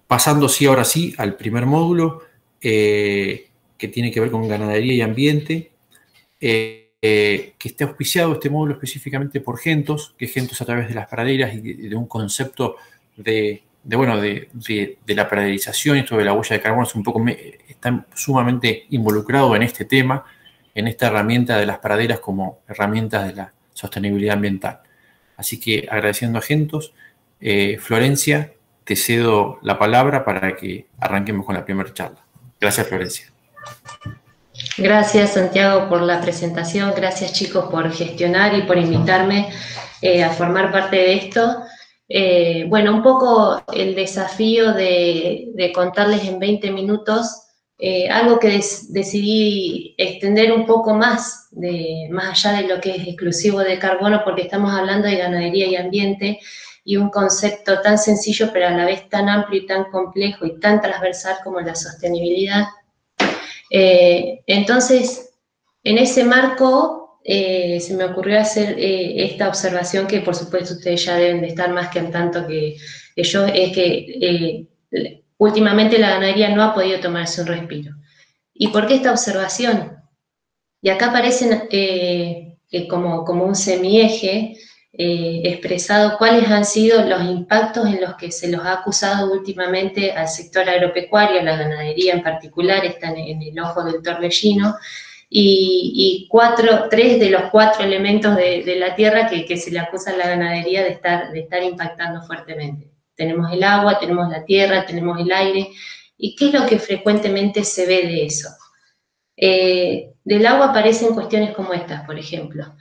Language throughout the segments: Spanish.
Pasando sí, ahora sí, al primer módulo, que tiene que ver con ganadería y ambiente, que esté auspiciado este módulo específicamente por Gentos, que Gentos a través de las praderas y de un concepto de la praderización y esto de la huella de carbono, están sumamente involucrados en este tema, en esta herramienta de las praderas como herramientas de la sostenibilidad ambiental. Así que agradeciendo a Gentos, Florencia, te cedo la palabra para que arranquemos con la primera charla. Gracias, Florencia. Gracias, Santiago, por la presentación. Gracias, chicos, por gestionar y por invitarme a formar parte de esto. Bueno, un poco el desafío de contarles en 20 minutos algo que decidí extender un poco más allá de lo que es exclusivo de carbono, porque estamos hablando de ganadería y ambiente, y un concepto tan sencillo, pero a la vez tan amplio y tan complejo y tan transversal como la sostenibilidad. Entonces, en ese marco se me ocurrió hacer esta observación que por supuesto ustedes ya deben de estar más que al tanto que yo, es que últimamente la ganadería no ha podido tomarse un respiro. ¿Y por qué esta observación? Y acá aparecen como un semieje expresado cuáles han sido los impactos en los que se los ha acusado últimamente al sector agropecuario, la ganadería en particular, están en el ojo del torbellino, y tres de los 4 elementos de la tierra que se le acusa a la ganadería de estar impactando fuertemente. Tenemos el agua, tenemos la tierra, tenemos el aire, ¿y qué es lo que frecuentemente se ve de eso? Del agua aparecen cuestiones como estas, por ejemplo.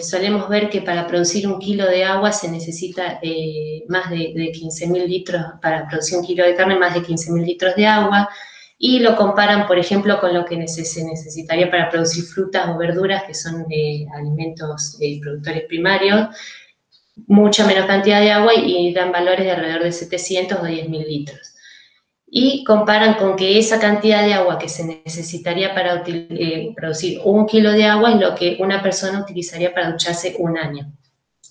Solemos ver que para producir 1 kilo de agua se necesita más de 15.000 litros, para producir 1 kilo de carne, más de 15.000 litros de agua, y lo comparan, por ejemplo, con lo que se necesitaría para producir frutas o verduras, que son alimentos productores primarios, mucha menos cantidad de agua y dan valores de alrededor de 700 o 10.000 litros. Y comparan con que esa cantidad de agua que se necesitaría para producir 1 kilo de agua es lo que una persona utilizaría para ducharse 1 año.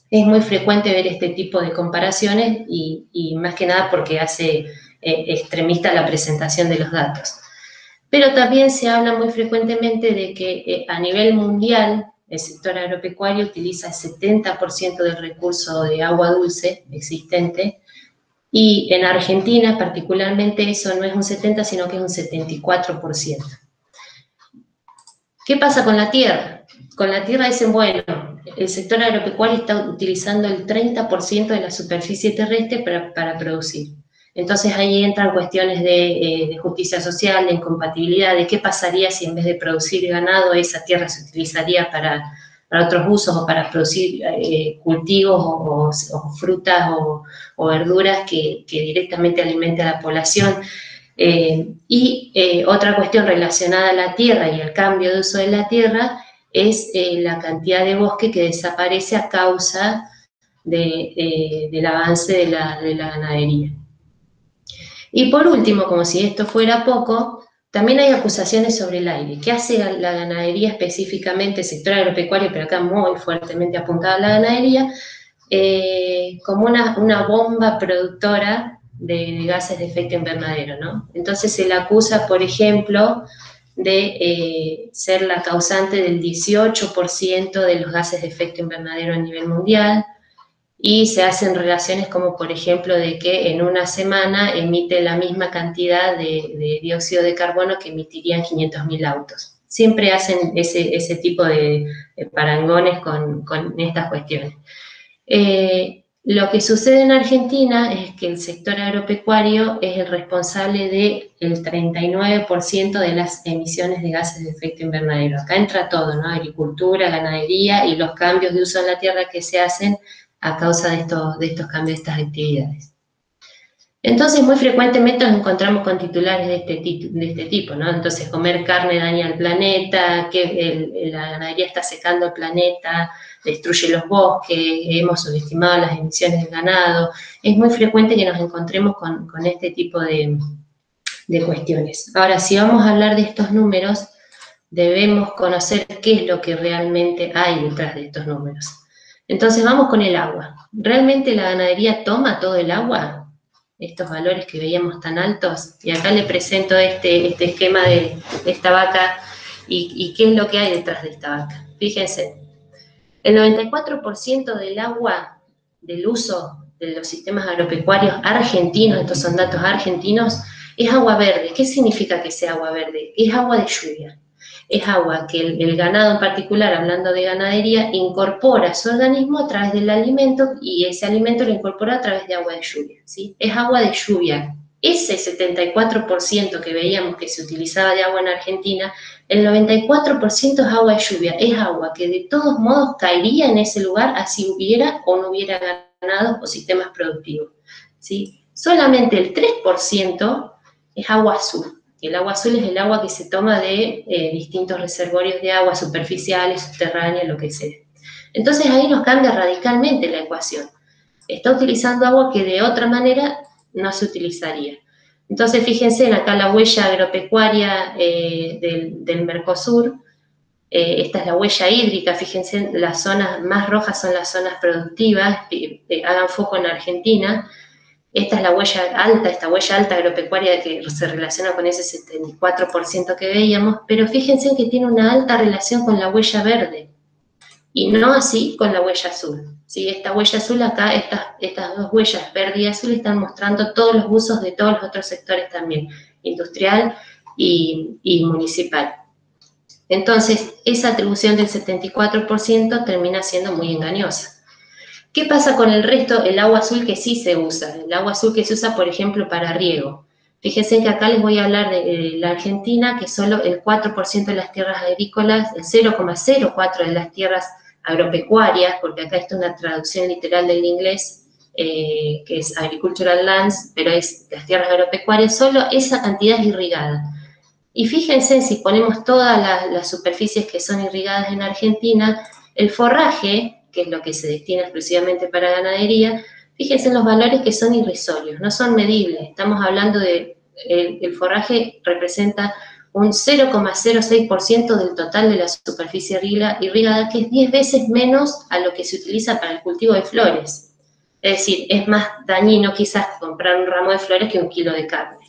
Es muy frecuente ver este tipo de comparaciones y más que nada porque hace extremista la presentación de los datos. Pero también se habla muy frecuentemente de que a nivel mundial el sector agropecuario utiliza el 70% del recurso de agua dulce existente. Y en Argentina, particularmente, eso no es un 70, sino que es un 74%. ¿Qué pasa con la tierra? Con la tierra dicen, bueno, el sector agropecuario está utilizando el 30% de la superficie terrestre para producir. Entonces ahí entran cuestiones de justicia social, de incompatibilidad, de qué pasaría si en vez de producir ganado esa tierra se utilizaría para otros usos o para producir cultivos o frutas o verduras que directamente alimenten a la población. Otra cuestión relacionada a la tierra y al cambio de uso de la tierra es la cantidad de bosque que desaparece a causa del avance de la ganadería. Y por último, como si esto fuera poco, también hay acusaciones sobre el aire. ¿Qué hace la ganadería específicamente, el sector agropecuario, pero acá muy fuertemente apuntada a la ganadería, como una bomba productora de gases de efecto invernadero, ¿no? Entonces se la acusa, por ejemplo, de ser la causante del 18% de los gases de efecto invernadero a nivel mundial, y se hacen relaciones como, por ejemplo, de que en una semana emite la misma cantidad de dióxido de carbono que emitirían 500.000 autos. Siempre hacen ese tipo de parangones con estas cuestiones. Lo que sucede en Argentina es que el sector agropecuario es el responsable del 39% de las emisiones de gases de efecto invernadero. Acá entra todo, ¿no? Agricultura, ganadería y los cambios de uso en la tierra que se hacen a causa de estos cambios, de estas actividades. Entonces, muy frecuentemente nos encontramos con titulares de este tipo, ¿no? Entonces, comer carne daña al planeta, que la ganadería está secando el planeta, destruye los bosques, hemos subestimado las emisiones del ganado. Es muy frecuente que nos encontremos con este tipo de cuestiones. Ahora, si vamos a hablar de estos números, debemos conocer qué es lo que realmente hay detrás de estos números. Entonces vamos con el agua. ¿Realmente la ganadería toma todo el agua? estos valores que veíamos tan altos. Y acá le presento este esquema de esta vaca y qué es lo que hay detrás de esta vaca. Fíjense, el 94% del agua del uso de los sistemas agropecuarios argentinos, estos son datos argentinos, es agua verde. ¿Qué significa que sea agua verde? Es agua de lluvia. Es agua que el ganado en particular, hablando de ganadería, incorpora a su organismo a través del alimento y ese alimento lo incorpora a través de agua de lluvia, ¿sí? Es agua de lluvia. Ese 74% que veíamos que se utilizaba de agua en Argentina, el 94% es agua de lluvia. Es agua que de todos modos caería en ese lugar así hubiera o no hubiera ganados o sistemas productivos, ¿sí? Solamente el 3% es agua azul. El agua azul es el agua que se toma de distintos reservorios de agua, superficiales, subterráneas, lo que sea. Entonces ahí nos cambia radicalmente la ecuación. Está utilizando agua que de otra manera no se utilizaría. Entonces fíjense en acá la huella agropecuaria del Mercosur. Esta es la huella hídrica. Fíjense, las zonas más rojas son las zonas productivas. Hagan foco en Argentina. Esta es la huella alta, esta huella alta agropecuaria que se relaciona con ese 74% que veíamos, pero fíjense que tiene una alta relación con la huella verde y no así con la huella azul. ¿Sí? Esta huella azul acá, estas dos huellas, verde y azul, están mostrando todos los usos de todos los otros sectores también, industrial y municipal. Entonces, esa atribución del 74% termina siendo muy engañosa. ¿Qué pasa con el resto? El agua azul que sí se usa, el agua azul que se usa, por ejemplo, para riego. Fíjense que acá les voy a hablar de la Argentina, que solo el 4% de las tierras agrícolas, el 0,04% de las tierras agropecuarias, porque acá está una traducción literal del inglés, que es agricultural lands, pero es las tierras agropecuarias, solo esa cantidad es irrigada. Y fíjense, si ponemos todas las superficies que son irrigadas en Argentina, el forraje, que es lo que se destina exclusivamente para ganadería, fíjense en los valores que son irrisorios, no son medibles. Estamos hablando de, el forraje representa un 0,06% del total de la superficie irrigada, que es 10 veces menos a lo que se utiliza para el cultivo de flores. Es decir, es más dañino quizás comprar un ramo de flores que un kilo de carne.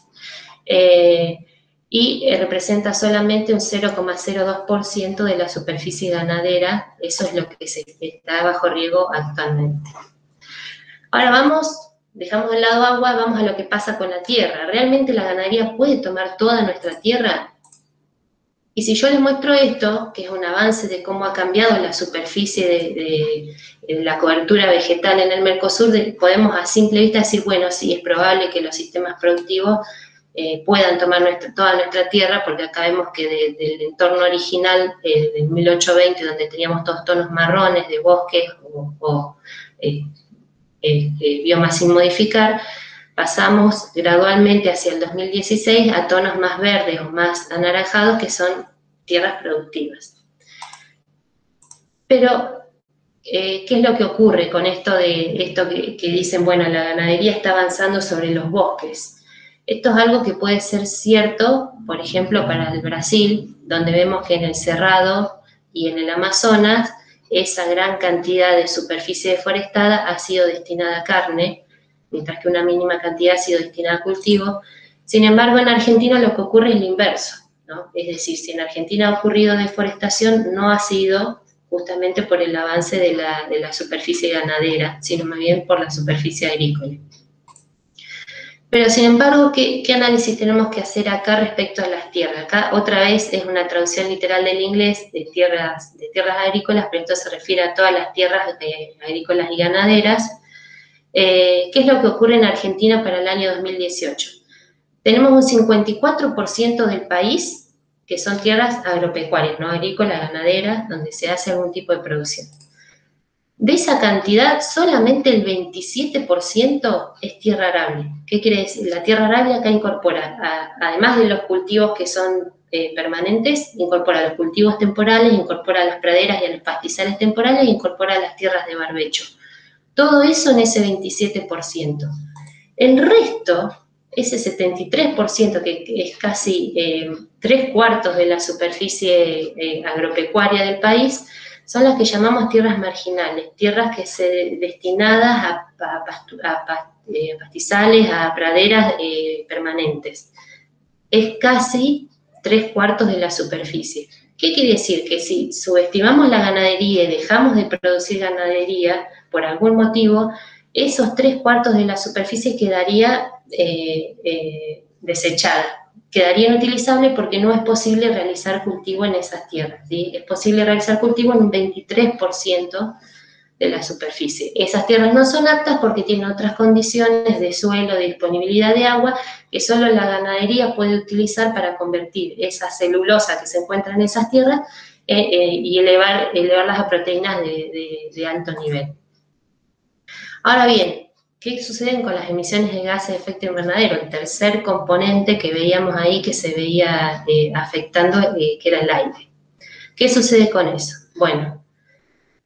Y representa solamente un 0,02% de la superficie ganadera. Eso es lo que está bajo riego actualmente. Ahora dejamos de lado agua, vamos a lo que pasa con la tierra. ¿Realmente la ganadería puede tomar toda nuestra tierra? Y si yo les muestro esto, que es un avance de cómo ha cambiado la superficie de la cobertura vegetal en el Mercosur, podemos a simple vista decir, bueno, sí, es probable que los sistemas productivos puedan tomar toda nuestra tierra, porque acá vemos que del entorno original del 1820, donde teníamos todos tonos marrones de bosques o biomas sin modificar, pasamos gradualmente hacia el 2016 a tonos más verdes o más anaranjados, que son tierras productivas. Pero, ¿qué es lo que ocurre con esto que dicen, bueno, la ganadería está avanzando sobre los bosques? Esto es algo que puede ser cierto, por ejemplo, para el Brasil, donde vemos que en el Cerrado y en el Amazonas, esa gran cantidad de superficie deforestada ha sido destinada a carne, mientras que una mínima cantidad ha sido destinada a cultivo. Sin embargo, en Argentina lo que ocurre es lo inverso, ¿no? Es decir, si en Argentina ha ocurrido deforestación, no ha sido justamente por el avance de la superficie ganadera, sino más bien por la superficie agrícola. Pero, sin embargo, ¿qué análisis tenemos que hacer acá respecto a las tierras? Acá, otra vez, es una traducción literal del inglés de tierras agrícolas, pero esto se refiere a todas las tierras agrícolas y ganaderas. ¿Qué es lo que ocurre en Argentina para el año 2018? Tenemos un 54% del país que son tierras agropecuarias, no agrícolas, ganaderas, donde se hace algún tipo de producción. De esa cantidad, solamente el 27% es tierra arable. ¿Qué quiere decir? La tierra arable acá incorpora, además de los cultivos que son permanentes, incorpora los cultivos temporales, incorpora las praderas y a los pastizales temporales e incorpora las tierras de barbecho. Todo eso en ese 27%. El resto, ese 73%, que es casi 3/4 de la superficie agropecuaria del país, son las que llamamos tierras marginales, tierras que destinadas a pastizales a praderas permanentes. Es casi 3/4 de la superficie. ¿Qué quiere decir? Que si subestimamos la ganadería y dejamos de producir ganadería por algún motivo, esos 3/4 de la superficie quedaría desechada, quedaría inutilizable porque no es posible realizar cultivo en esas tierras, ¿sí? Es posible realizar cultivo en un 23% de la superficie. Esas tierras no son aptas porque tienen otras condiciones de suelo, de disponibilidad de agua, que solo la ganadería puede utilizar para convertir esa celulosa que se encuentra en esas tierras y elevarlas a proteínas de alto nivel. Ahora bien, ¿qué sucede con las emisiones de gases de efecto invernadero? El tercer componente que veíamos ahí que se veía afectando, que era el aire. ¿Qué sucede con eso? Bueno,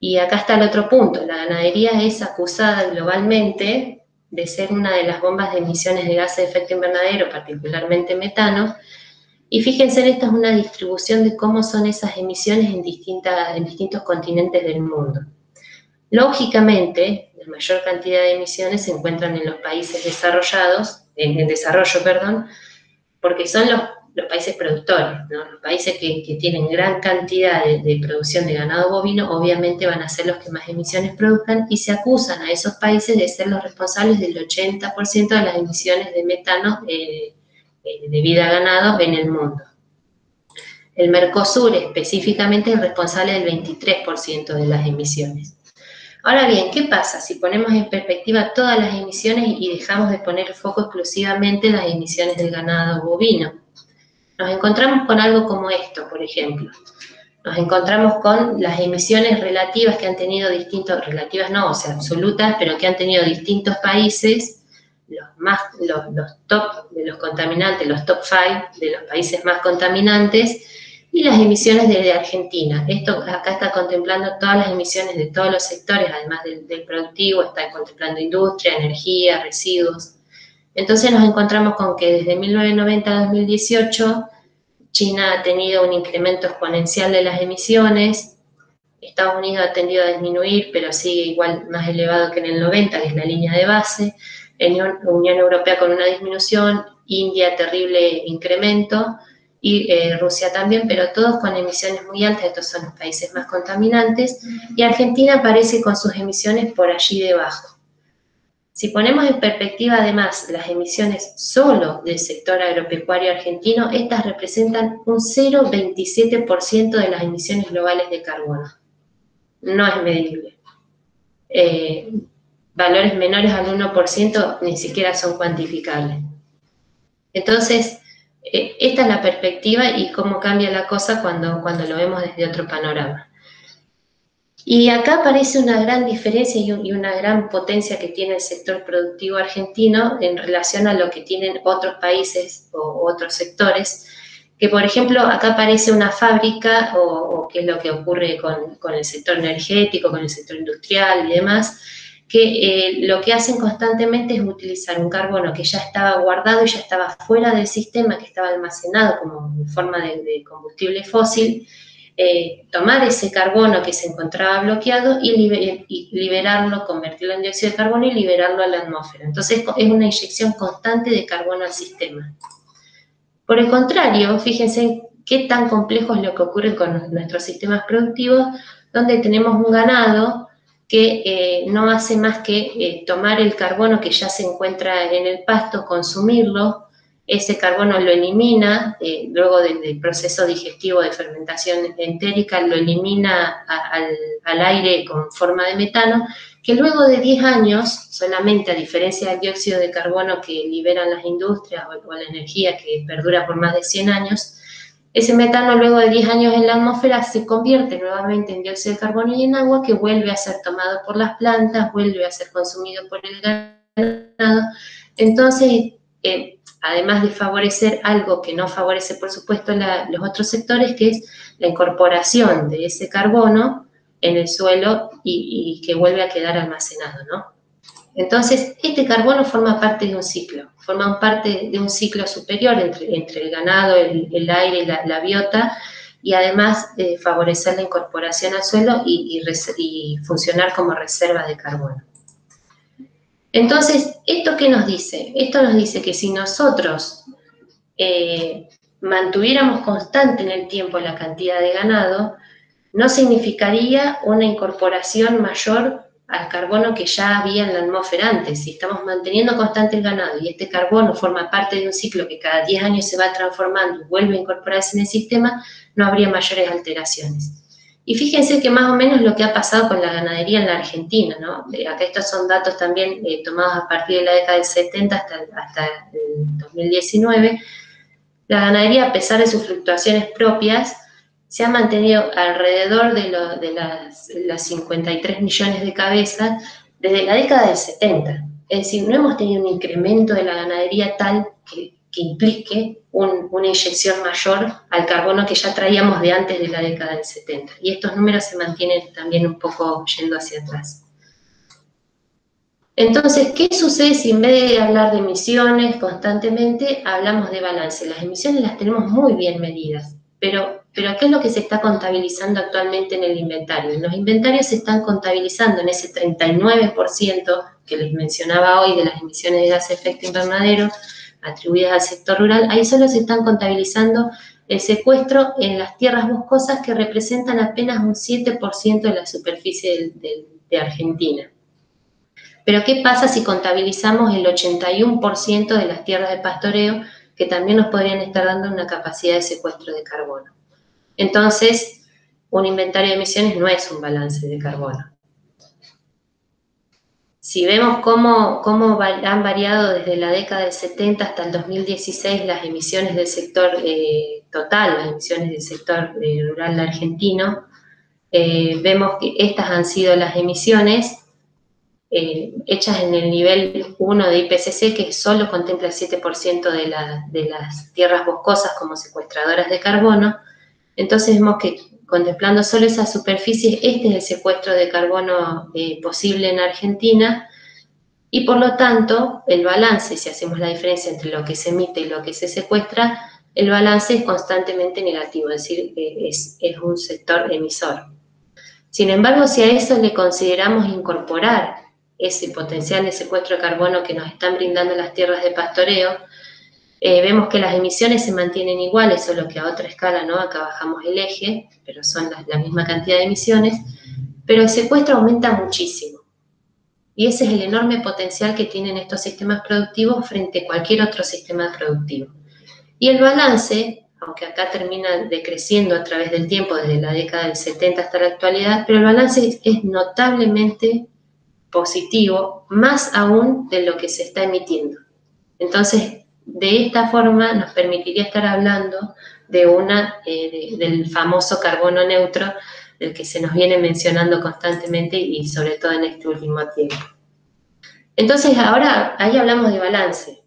y acá está el otro punto. La ganadería es acusada globalmente de ser una de las bombas de emisiones de gases de efecto invernadero, particularmente metano. Y fíjense, esta es una distribución de cómo son esas emisiones en distintos continentes del mundo. Lógicamente, la mayor cantidad de emisiones se encuentran en los países desarrollados, en desarrollo, perdón, porque son los países productores, ¿no? Los países que tienen gran cantidad de producción de ganado bovino, obviamente van a ser los que más emisiones produzcan y se acusan a esos países de ser los responsables del 80% de las emisiones de metano debido a ganado en el mundo. El Mercosur específicamente es responsable del 23% de las emisiones. Ahora bien, ¿qué pasa si ponemos en perspectiva todas las emisiones y dejamos de poner foco exclusivamente en las emisiones del ganado bovino? Nos encontramos con algo como esto, por ejemplo. Nos encontramos con las emisiones relativas que han tenido relativas no, o sea, absolutas, pero que han tenido distintos países, los top de los contaminantes, los top 5 de los países más contaminantes, y las emisiones de Argentina. Esto acá está contemplando todas las emisiones de todos los sectores, además del productivo, está contemplando industria, energía, residuos. Entonces nos encontramos con que desde 1990 a 2018 China ha tenido un incremento exponencial de las emisiones, Estados Unidos ha tendido a disminuir, pero sigue igual más elevado que en el 90, que es la línea de base, Unión Europea con una disminución, India terrible incremento, y Rusia también, pero todos con emisiones muy altas. Estos son los países más contaminantes, y Argentina aparece con sus emisiones por allí debajo. Si ponemos en perspectiva además las emisiones solo del sector agropecuario argentino, estas representan un 0,27% de las emisiones globales de carbono. No es medible. Valores menores al 1% ni siquiera son cuantificables. Entonces, esta es la perspectiva y cómo cambia la cosa cuando lo vemos desde otro panorama. Y acá aparece una gran diferencia y una gran potencia que tiene el sector productivo argentino en relación a lo que tienen otros países o otros sectores, que por ejemplo acá aparece una fábrica o qué es lo que ocurre con el sector energético, con el sector industrial y demás, que lo que hacen constantemente es utilizar un carbono que ya estaba guardado y ya estaba fuera del sistema, que estaba almacenado como en forma de combustible fósil, tomar ese carbono que se encontraba bloqueado y liberarlo, convertirlo en dióxido de carbono y liberarlo a la atmósfera. Entonces es una inyección constante de carbono al sistema. Por el contrario, fíjense qué tan complejo es lo que ocurre con nuestros sistemas productivos, donde tenemos un ganado que no hace más que tomar el carbono que ya se encuentra en el pasto, consumirlo. Ese carbono lo elimina, luego del proceso digestivo de fermentación entérica, lo elimina al aire con forma de metano, que luego de 10 años, solamente a diferencia del dióxido de carbono que liberan las industrias o la energía que perdura por más de 100 años, ese metano luego de 10 años en la atmósfera se convierte nuevamente en dióxido de carbono y en agua, que vuelve a ser tomado por las plantas, vuelve a ser consumido por el ganado. Entonces, además de favorecer algo que no favorece, por supuesto, los otros sectores, que es la incorporación de ese carbono en el suelo y que vuelve a quedar almacenado, ¿no? Entonces, este carbono forma parte de un ciclo, forma parte de un ciclo superior entre el ganado, el aire y la biota, y además favorecer la incorporación al suelo y funcionar como reserva de carbono. Entonces, ¿esto qué nos dice? Esto nos dice que si nosotros mantuviéramos constante en el tiempo la cantidad de ganado, no significaría una incorporación mayor al carbono que ya había en la atmósfera antes. Si estamos manteniendo constante el ganado y este carbono forma parte de un ciclo que cada 10 años se va transformando y vuelve a incorporarse en el sistema, no habría mayores alteraciones. Y fíjense que más o menos lo que ha pasado con la ganadería en la Argentina, ¿no? Acá estos son datos también tomados a partir de la década del 70 hasta el 2019. La ganadería, a pesar de sus fluctuaciones propias, se ha mantenido alrededor de las 53 millones de cabezas desde la década del 70. Es decir, no hemos tenido un incremento de la ganadería tal que implique una inyección mayor al carbono que ya traíamos de antes de la década del 70. Y estos números se mantienen también un poco yendo hacia atrás. Entonces, ¿qué sucede si en vez de hablar de emisiones constantemente, hablamos de balance? Las emisiones las tenemos muy bien medidas, pero ¿qué es lo que se está contabilizando actualmente en el inventario? Los inventarios se están contabilizando en ese 39% que les mencionaba hoy de las emisiones de gases de efecto invernadero atribuidas al sector rural. Ahí solo se están contabilizando el secuestro en las tierras boscosas que representan apenas un 7% de la superficie de Argentina. Pero ¿qué pasa si contabilizamos el 81% de las tierras de pastoreo que también nos podrían estar dando una capacidad de secuestro de carbono? Entonces, un inventario de emisiones no es un balance de carbono. Si vemos cómo han variado desde la década del 70 hasta el 2016 las emisiones del sector total, las emisiones del sector rural argentino, vemos que estas han sido las emisiones hechas en el nivel 1 de IPCC, que solo contempla el 7% de las tierras boscosas como secuestradoras de carbono. Entonces vemos que contemplando solo esa superficie, este es el secuestro de carbono posible en Argentina, y por lo tanto el balance, si hacemos la diferencia entre lo que se emite y lo que se secuestra, el balance es constantemente negativo, es decir, es un sector emisor. Sin embargo, si a eso le consideramos incorporar ese potencial de secuestro de carbono que nos están brindando las tierras de pastoreo, vemos que las emisiones se mantienen iguales, solo que a otra escala, ¿no? Acá bajamos el eje, pero son la misma cantidad de emisiones, pero el secuestro aumenta muchísimo. Y ese es el enorme potencial que tienen estos sistemas productivos frente a cualquier otro sistema productivo. Y el balance, aunque acá termina decreciendo a través del tiempo, desde la década del 70 hasta la actualidad, pero el balance es notablemente positivo, más aún de lo que se está emitiendo. Entonces, de esta forma nos permitiría estar hablando de del famoso carbono neutro, del que se nos viene mencionando constantemente y sobre todo en este último tiempo. Entonces, ahora ahí hablamos de balance,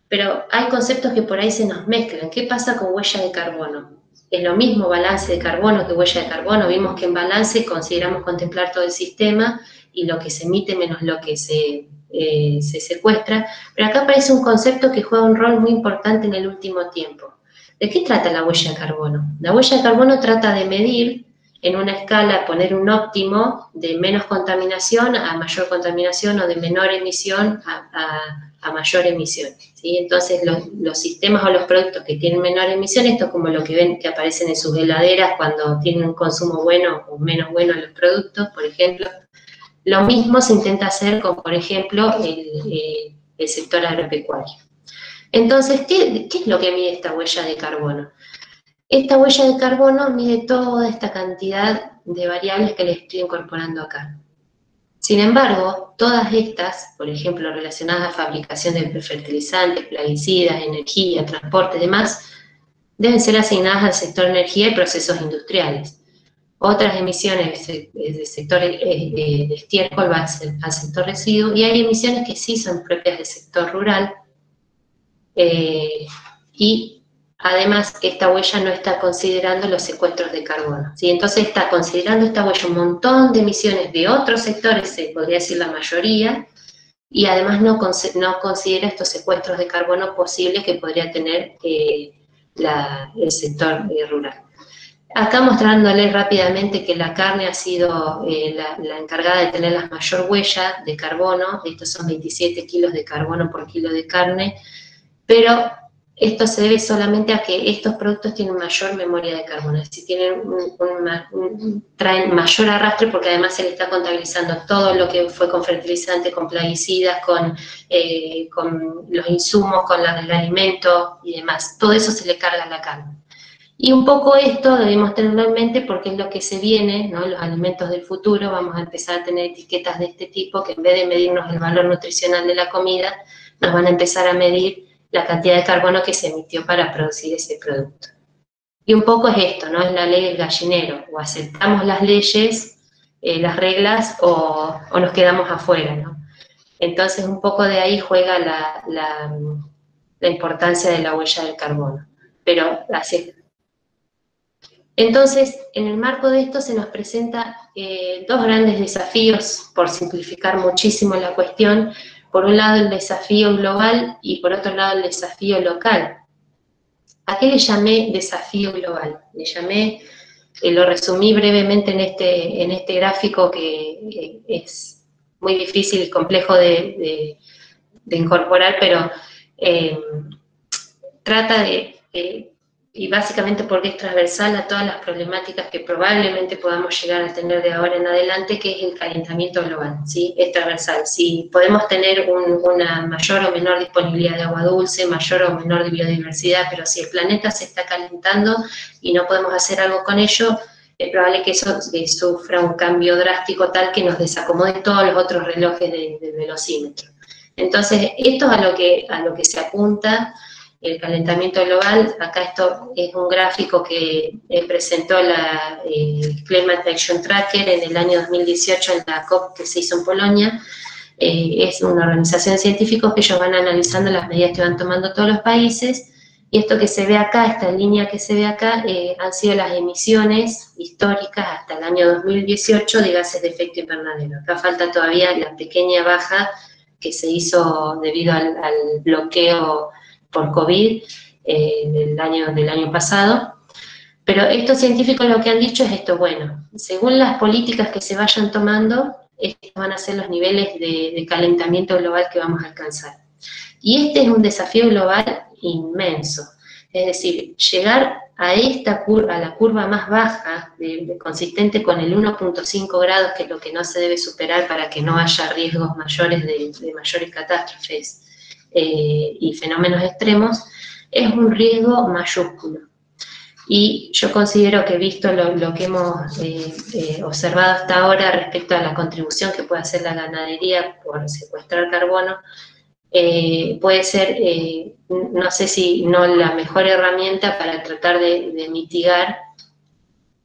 pero hay conceptos que por ahí se nos mezclan. ¿Qué pasa con huella de carbono? ¿Es lo mismo balance de carbono que huella de carbono? Vimos que en balance consideramos contemplar todo el sistema y lo que se emite menos lo que se secuestra, pero acá aparece un concepto que juega un rol muy importante en el último tiempo. ¿De qué trata la huella de carbono? La huella de carbono trata de medir en una escala, poner un óptimo de menos contaminación a mayor contaminación o de menor emisión a mayor emisión, ¿sí? Entonces los sistemas o los productos que tienen menor emisión, esto es como lo que ven que aparecen en sus heladeras cuando tienen un consumo bueno o menos bueno en los productos, por ejemplo. Lo mismo se intenta hacer con, por ejemplo, el sector agropecuario. Entonces, ¿qué es lo que mide esta huella de carbono? Esta huella de carbono mide toda esta cantidad de variables que les estoy incorporando acá. Sin embargo, todas estas, por ejemplo, relacionadas a fabricación de fertilizantes, plaguicidas, energía, transporte y demás, deben ser asignadas al sector energía y procesos industriales. Otras emisiones del sector de estiércol van al sector residuo, y hay emisiones que sí son propias del sector rural, y además esta huella no está considerando los secuestros de carbono, ¿sí? Entonces está considerando esta huella un montón de emisiones de otros sectores, se podría decir la mayoría, y además no considera estos secuestros de carbono posibles que podría tener el sector rural. Acá mostrándoles rápidamente que la carne ha sido la encargada de tener la mayor huella de carbono. Estos son 27 kilos de carbono por kilo de carne, pero esto se debe solamente a que estos productos tienen mayor memoria de carbono, es decir, traen mayor arrastre porque además se le está contabilizando todo lo que fue con fertilizantes, con plaguicidas, con los insumos, con el alimento y demás. Todo eso se le carga a la carne. Y un poco esto debemos tenerlo en mente porque es lo que se viene, ¿no? Los alimentos del futuro, vamos a empezar a tener etiquetas de este tipo que en vez de medirnos el valor nutricional de la comida, nos van a empezar a medir la cantidad de carbono que se emitió para producir ese producto. Y un poco es esto, ¿no? Es la ley del gallinero, o aceptamos las leyes, las reglas, o nos quedamos afuera, ¿no? Entonces un poco de ahí juega la importancia de la huella del carbono. Pero así. Entonces, en el marco de esto se nos presenta dos grandes desafíos, por simplificar muchísimo la cuestión. Por un lado el desafío global y por otro lado el desafío local. ¿A qué le llamé desafío global? Le llamé, lo resumí brevemente en este gráfico que es muy difícil y complejo de incorporar, pero trata y básicamente porque es transversal a todas las problemáticas que probablemente podamos llegar a tener de ahora en adelante, que es el calentamiento global, ¿sí? Es transversal. Si podemos tener una mayor o menor disponibilidad de agua dulce, mayor o menor de biodiversidad, pero si el planeta se está calentando y no podemos hacer algo con ello, es probable que eso sufra un cambio drástico tal que nos desacomode todos los otros relojes del velocímetro. Entonces, esto es a lo que se apunta el calentamiento global. Acá esto es un gráfico que presentó el Climate Action Tracker en el año 2018 en la COP que se hizo en Polonia. Es una organización de científicos que ellos van analizando las medidas que van tomando todos los países, y esto que se ve acá, esta línea que se ve acá, han sido las emisiones históricas hasta el año 2018 de gases de efecto invernadero. Acá falta todavía la pequeña baja que se hizo debido al bloqueo por COVID del año pasado. Pero estos científicos lo que han dicho es esto: bueno, según las políticas que se vayan tomando, estos van a ser los niveles de calentamiento global que vamos a alcanzar. Y este es un desafío global inmenso. Es decir, llegar a la curva más baja, consistente con el 1.5 grados, que es lo que no se debe superar para que no haya riesgos mayores de mayores catástrofes y fenómenos extremos, es un riesgo mayúsculo. Y yo considero que, visto lo que hemos observado hasta ahora respecto a la contribución que puede hacer la ganadería por secuestrar carbono, puede ser, no sé si no la mejor herramienta para tratar de mitigar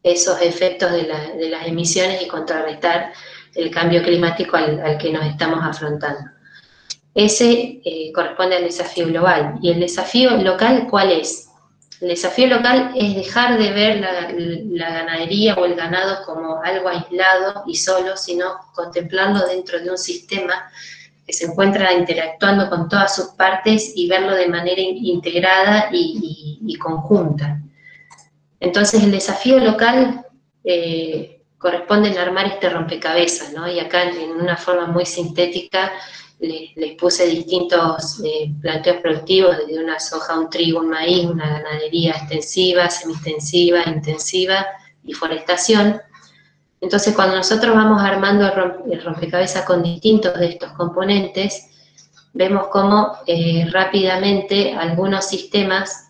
esos efectos de las emisiones y contrarrestar el cambio climático al que nos estamos afrontando. Ese corresponde al desafío global. ¿Y el desafío local cuál es? El desafío local es dejar de ver la ganadería o el ganado como algo aislado y solo, sino contemplarlo dentro de un sistema que se encuentra interactuando con todas sus partes y verlo de manera integrada y conjunta. Entonces el desafío local corresponde en armar este rompecabezas, ¿no? Y acá en una forma muy sintética les puse distintos planteos productivos, desde una soja, un trigo, un maíz, una ganadería extensiva, semi-extensiva, intensiva y forestación. Entonces, cuando nosotros vamos armando el rompecabezas con distintos de estos componentes, vemos cómo rápidamente algunos sistemas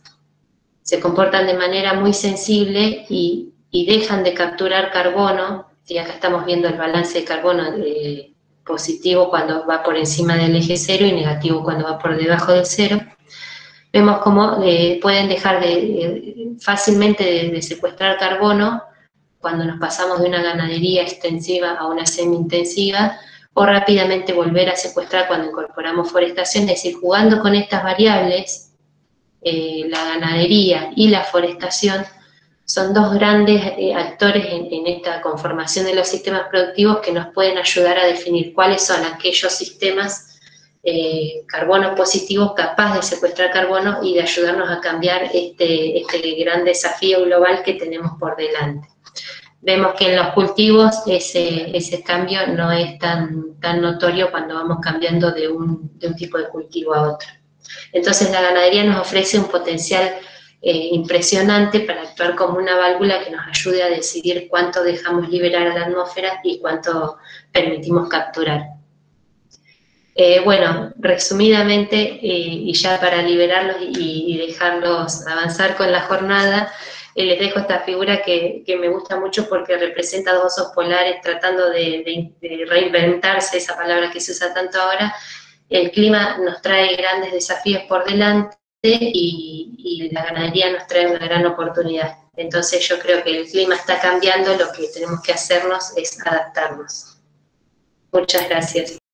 se comportan de manera muy sensible y dejan de capturar carbono. Y acá estamos viendo el balance de carbono positivo cuando va por encima del eje cero y negativo cuando va por debajo del cero. Vemos cómo pueden dejar fácilmente de secuestrar carbono cuando nos pasamos de una ganadería extensiva a una semi-intensiva, o rápidamente volver a secuestrar cuando incorporamos forestación. Es decir, jugando con estas variables, la ganadería y la forestación son dos grandes actores en esta conformación de los sistemas productivos que nos pueden ayudar a definir cuáles son aquellos sistemas carbono positivo, capaz de secuestrar carbono y de ayudarnos a cambiar este gran desafío global que tenemos por delante. Vemos que en los cultivos ese cambio no es tan notorio cuando vamos cambiando de un tipo de cultivo a otro. Entonces la ganadería nos ofrece un potencial impresionante para actuar como una válvula que nos ayude a decidir cuánto dejamos liberar a la atmósfera y cuánto permitimos capturar. Bueno, resumidamente, y ya para liberarlos y dejarlos avanzar con la jornada, les dejo esta figura que me gusta mucho porque representa dos osos polares tratando de reinventarse, esa palabra que se usa tanto ahora. El clima nos trae grandes desafíos por delante y la ganadería nos trae una gran oportunidad. Entonces yo creo que el clima está cambiando, lo que tenemos que hacernos es adaptarnos. Muchas gracias.